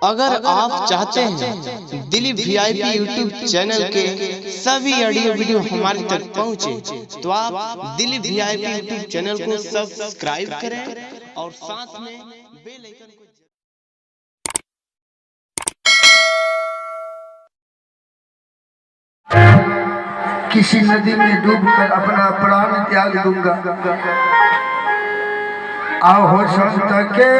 अगर आप चाहते हैं दिलीप वीआईपी यूट्यूब चैनल के सभी ऑडियो वीडियो हमारे तक पहुंचे, तो आप दिलीप वीआईपी यूट्यूब चैनल को सब्सक्राइब करें और साथ में बेल आइकन को किसी नदी में डूबकर अपना प्राण त्याग दूंगा, आहो संत के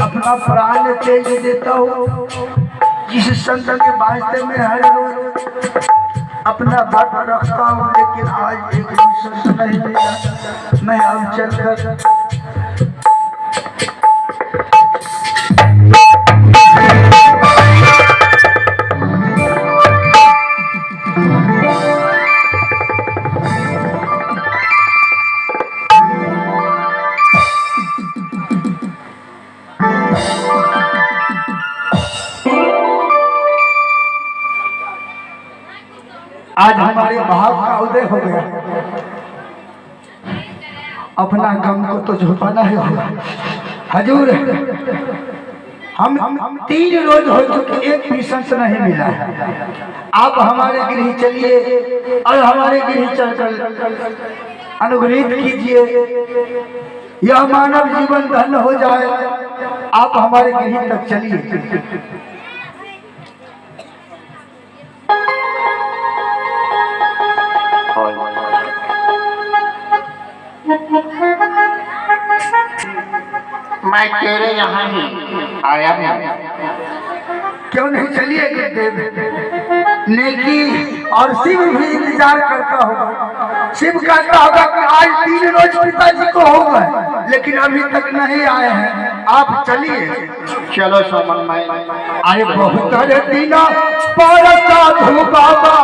अपना प्राण तेज देता हूँ। जिस संत के वास्ते में हर रोज अपना व्रत रखता हूँ, लेकिन आज एक भी संत नहीं मिला। मैं अब चलकर आज हमारे भाव का उदय हो गया। अपना गम को तो छुपाना ही होगा। हजूर, हम 3 रोज हो चुके, एक भी संत नहीं मिला। आप हमारे गृह चलिए और हमारे गृह चलकर अनुग्रहित कीजिए, यह मानव जीवन धन्य हो जाए। आप हमारे गृह तक चलिए। मैं तेरे यहाँ ही आया हूँ। क्यों नहीं चलिए गुरुदेव? नेकी और शिव भी इंतजार करता होगा। शिव कहता होगा कि आज 3 रोज पिताजी को हो गए, लेकिन अभी तक नहीं आए हैं। आप चलिए। चलो सोमन मैं अरे बहुत दिन पर साधु बाबा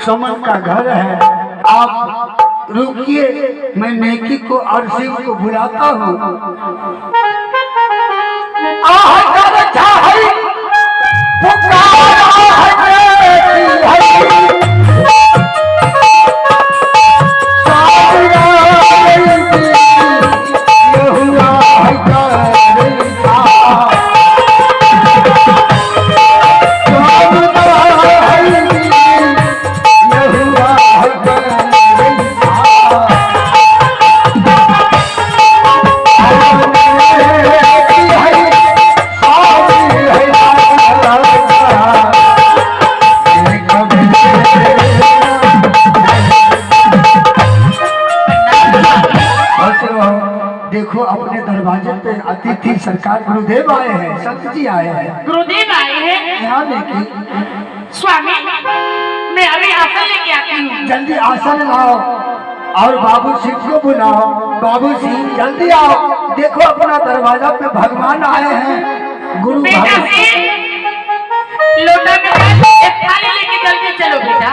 सुमन का घर है। आप रुकिए, मैं नेकी को और शिव को बुलाता हूँ। देखो अपने दरवाजे पे अतिथि सरकार गुरुदेव आए हैं, संत जी आए हैं। गुरुदेव आए हैं। यहाँ देखिए स्वामी, मैं अभी आसन लेके आती हूँ। जल्दी आसन लाओ और बाबू सिंह को बुलाओ। बाबू सिंह जल्दी आओ, देखो अपना दरवाजा पे भगवान आए हैं। गुरु बेटा सिंह, लोटा में एक थाली लेके जल्दी चलो बेटा।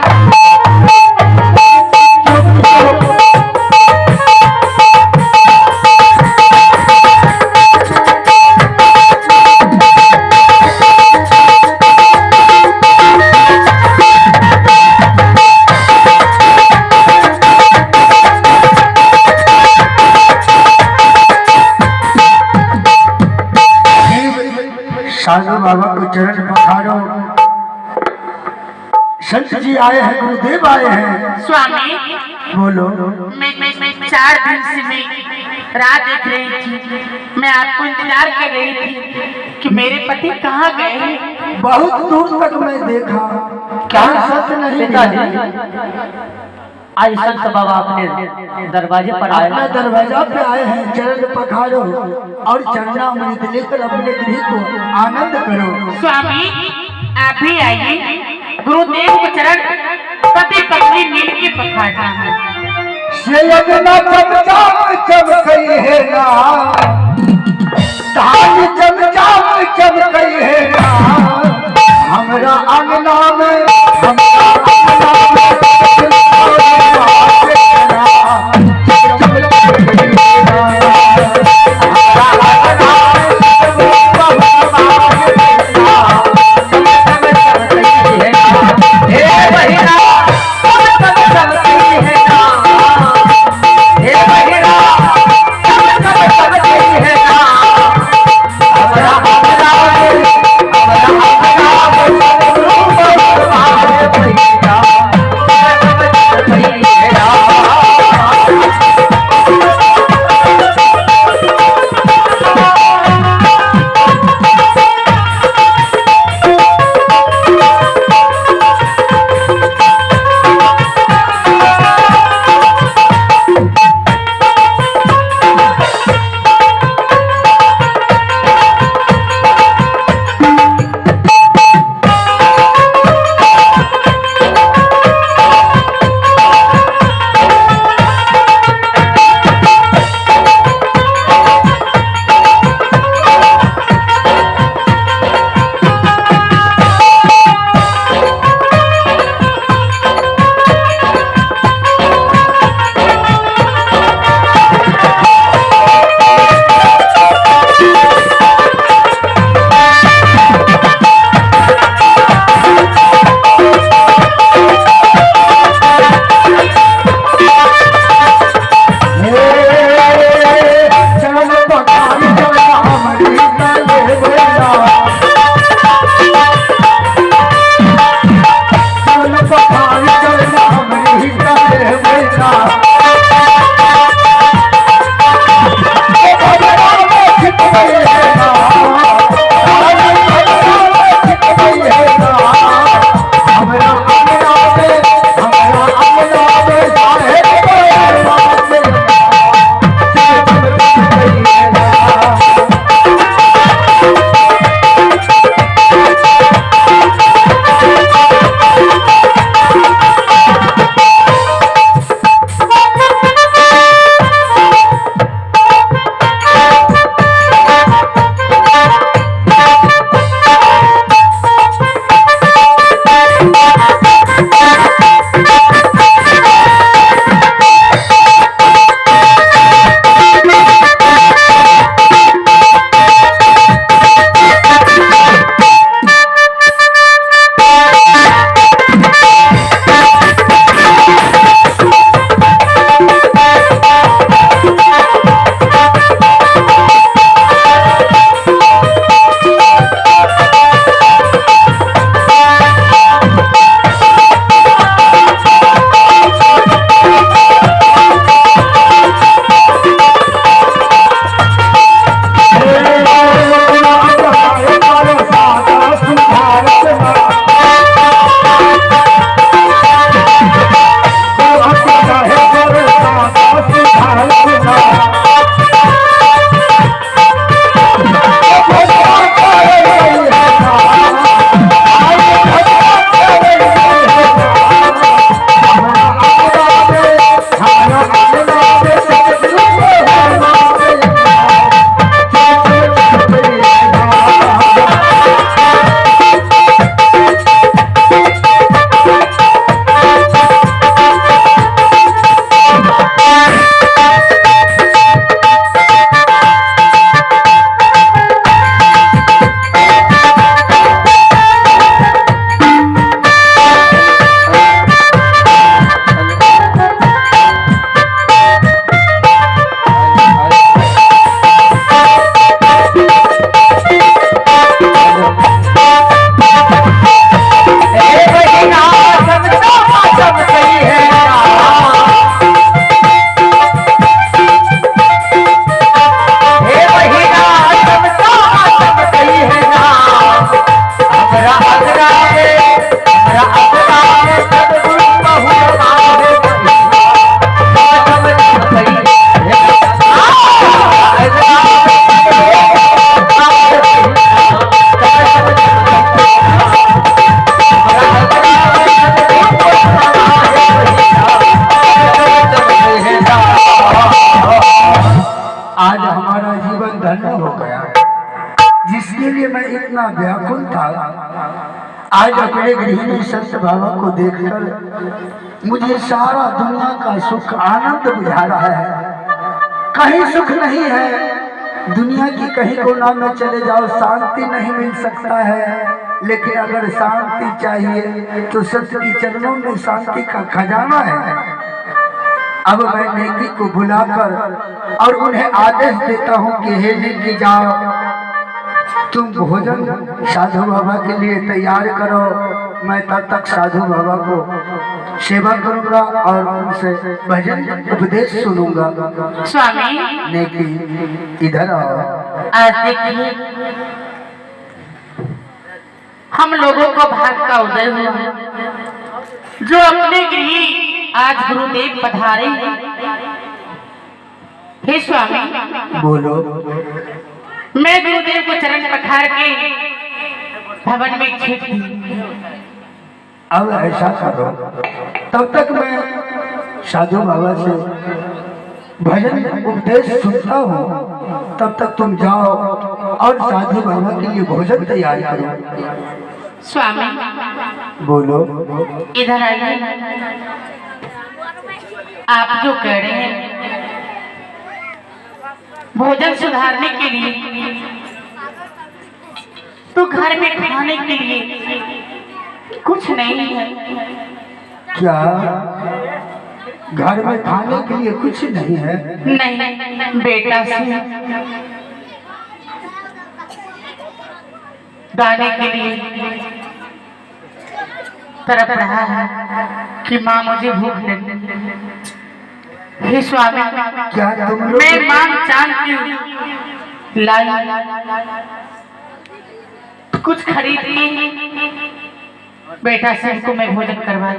साधु बाबा को चरण पखारो। संत जी आए हैं, गुरुदेव आए हैं। स्वामी, बोलो। मैं 4 दिन से मैं राह देख रही थी। मैं आपको इंतजार कर रही थी कि मेरे पति कहाँ गए। बहुत दूर तक मैं देखा, क्या सच नहीं आज संत बाबा अपने दरवाजे पर आए। अपना दरवाजा पे आए हैं, चरण पखारो और चरणामृत लेकर अपने गृह को आनंद करो। स्वामी, आप भी आइए। गुरुदेव को चरण पति पत्नी मिल के पखारना है। सेयगना चमचाम चमकई है ना, धान चमचाम चमकई है ना, हमरा अंगना में, हमरा अंगना में इतना व्याकुल था, आज अपने गृहिणी संत बाबा को देखकर मुझे सारा दुनिया का सुख आनंद बुझा रहा है। कहीं सुख नहीं है, दुनिया की कहीं कोना में चले जाओ शांति नहीं मिल सकता है, लेकिन अगर शांति चाहिए तो सत्य के चरणों में शांति का खजाना है। अब मैं नेकी को बुलाकर और उन्हें आदेश देता हूँ कि हे नेकी जाओ, तुम भोजन साधु बाबा के लिए तैयार करो, मैं तब तक साधु बाबा को सेवा करूंगा और उनसे भजन उपदेश सुनूंगा। स्वामी नेकी इधर आओ। आज देखिए हम लोगों को भाग का उदय हुआ, जो अपने गृह आज गुरुदेव पधारे हैं। हे स्वामी बोलो। मैं गुरुदेव को चरण पखार के भवन में छिप दी। अब ऐसा करो, तब तक मैं साधु बाबा से भजन उपदेश सुनता हूँ, तब तक तुम जाओ और साधु बाबा के लिए भोजन तैयार करो। स्वामी बोलो। इधर आइए। आप जो कह रहे हैं भोजन सुधारने के लिए, तो घर में खाने के लिए कुछ नहीं है। क्या घर में खाने के लिए कुछ नहीं है? नहीं, बेटा से गाने के लिए तरफ रहा है कि माँ मुझे भूख लगी। हे स्वामी क्या तुम लोग मैं मांग चांद की लाई कुछ खरीद के बेटा से को मैं भोजन करवाई।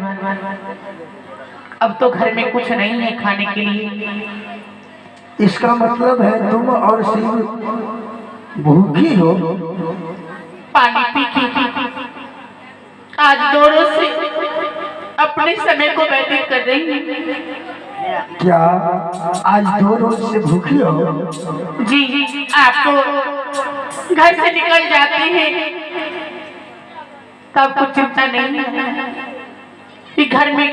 अब तो घर में कुछ नहीं है खाने के लिए। इसका मतलब है तुम और शिव भूखी हो? पानी पी के आज 2 रोज से अपने समय को व्यतीत कर रही हूँ। क्या आज 2 रोज से भूखी हो? जी, आपको घर से निकल जाते हैं तब कुछ चिंता नहीं है कि घर में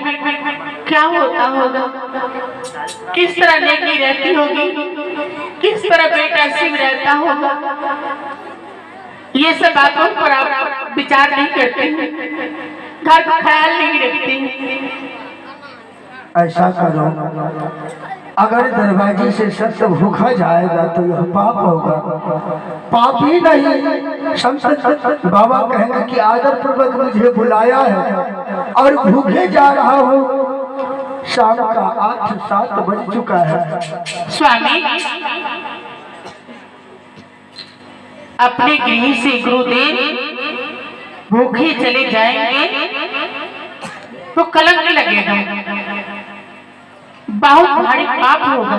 क्या होता होगा, किस तरह नेकी रहती होगी, किस तरह बेटा शिव रहता होगा। ये सब बातों पर आप विचार नहीं करते, घर का ख्याल नहीं रखते। ऐसा करो, अगर दरवाजे से सत्य भूखा जाएगा तो यह पाप होगा। पाप ही नहीं, संत बाबा कहेंगे कि आदर पूर्वक मुझे बुलाया है और भूखे जा रहा हूँ। शाम का 8-7 बज चुका है। स्वामी अपने गृह से गुरुदेव भूखे चले जाएंगे तो कलंक लगेगा, बहुत भारी पाप होगा।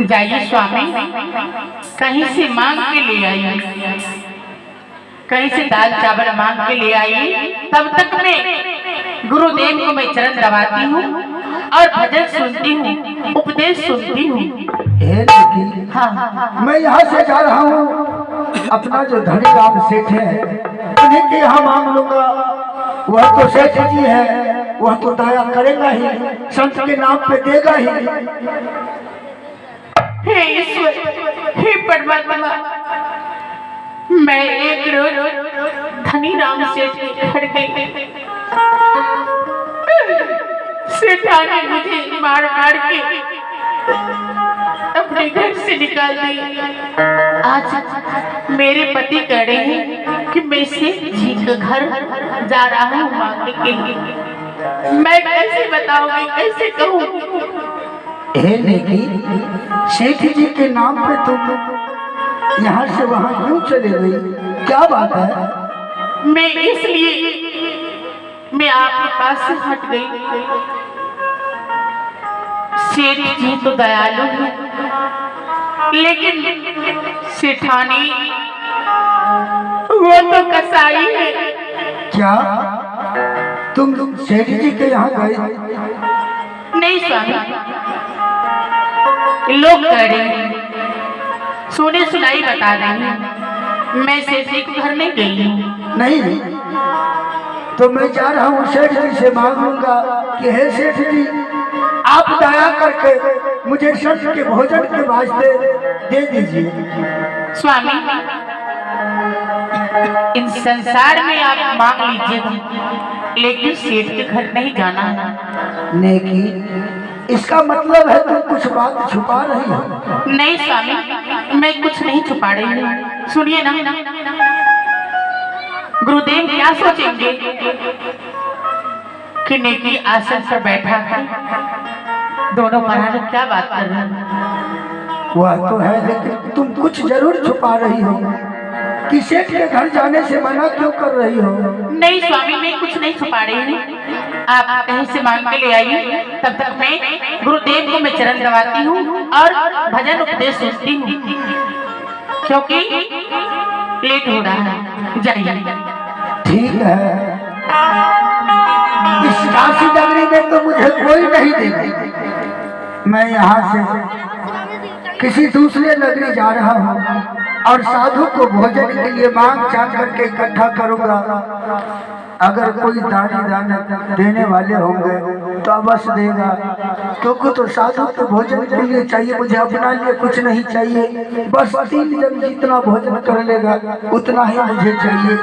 जाइए स्वामी, कहीं से मांग के ले आइए, कहीं से दाल चावल मांग के ले आइए। तब तक मैं गुरुदेव को मैं चरण दबाती हूँ और भजन सुनती हूँ, उपदेश सुनती हूँ। हाँ, मैं यहाँ से जा रहा हूँ, अपना जो धनी राम सेठ है उन्हीं के यहाँ मांग लूंगा। वह तो सेठ जी है, वह तो दया करेगा ही, संत के नाम पे देगा ही। हे ईश्वर, हे परमात्मा, मैं एक रोज धनी राम सेठ के घर गई। सेठानी मुझे मार मार के अपने घर से निकाल दी। आज मेरे पति कह रहे हैं कि मैं सेठ जी के घर जा रहा हूँ मांगने के लिए। मैं कैसे बताऊंगी, कैसे कहूँ? हे नेकी, सेठ जी के नाम पे तुम यहाँ से वहाँ क्यों चले गई? क्या बात है? मैं इसलिए मैं आपके पास से हट गई। सेठ जी तो दयालु है, लेकिन सेठानी वो तो कसाई है। क्या तुम सेठ जी के यहाँ गए? नहीं स्वामी, लोग कह रहे हैं, सुने सुनाई बता रहे हैं मैं सेठ जी के घर नहीं गई हूँ। नहीं, तो मैं जा रहा हूँ सेठ जी से मांग लूंगा कि हे सेठ जी, आप दया करके मुझे संत के भोजन के वास्ते दे दीजिए। स्वामी, इन संसार में आप मांग लीजिए, लेकिन सेठ के घर नहीं जाना है। नेकी, इसका मतलब है तुम कुछ बात छुपा रही हो। नहीं स्वामी, मैं कुछ नहीं छुपा रही हूँ। सुनिए ना, गुरुदेव क्या सोचेंगे कि नेकी आसन पर बैठा है, दोनों महाराज क्या बात कर रहे हैं। वह तो है, लेकिन तुम कुछ जरूर छुपा रही हो कि सेठ के घर जाने से मना क्यों कर रही हो? नहीं स्वामी, मैं कुछ नहीं छुपा रही हूँ। आप कहीं से मांग के ले आइए, तब तक मैं गुरुदेव को मैं चरण दबाती हूँ और भजन उपदेश सुनती हूँ, क्योंकि लेट हो रहा है। जाइए। ठीक है, इस काशी नगरी में तो मुझे कोई नहीं देगा। मैं यहाँ से किसी दूसरे नगरी जा रहा हूँ और साधु को भोजन के लिए मांग चांग करके इकट्ठा करूंगा। अगर कोई दानी दाना देने वाले होंगे तो अवश्य देगा, क्योंकि तो साधु के भोजन के लिए चाहिए, मुझे अपना लिए कुछ नहीं चाहिए। बस 3 जन जितना भोजन कर लेगा उतना ही मुझे चाहिए।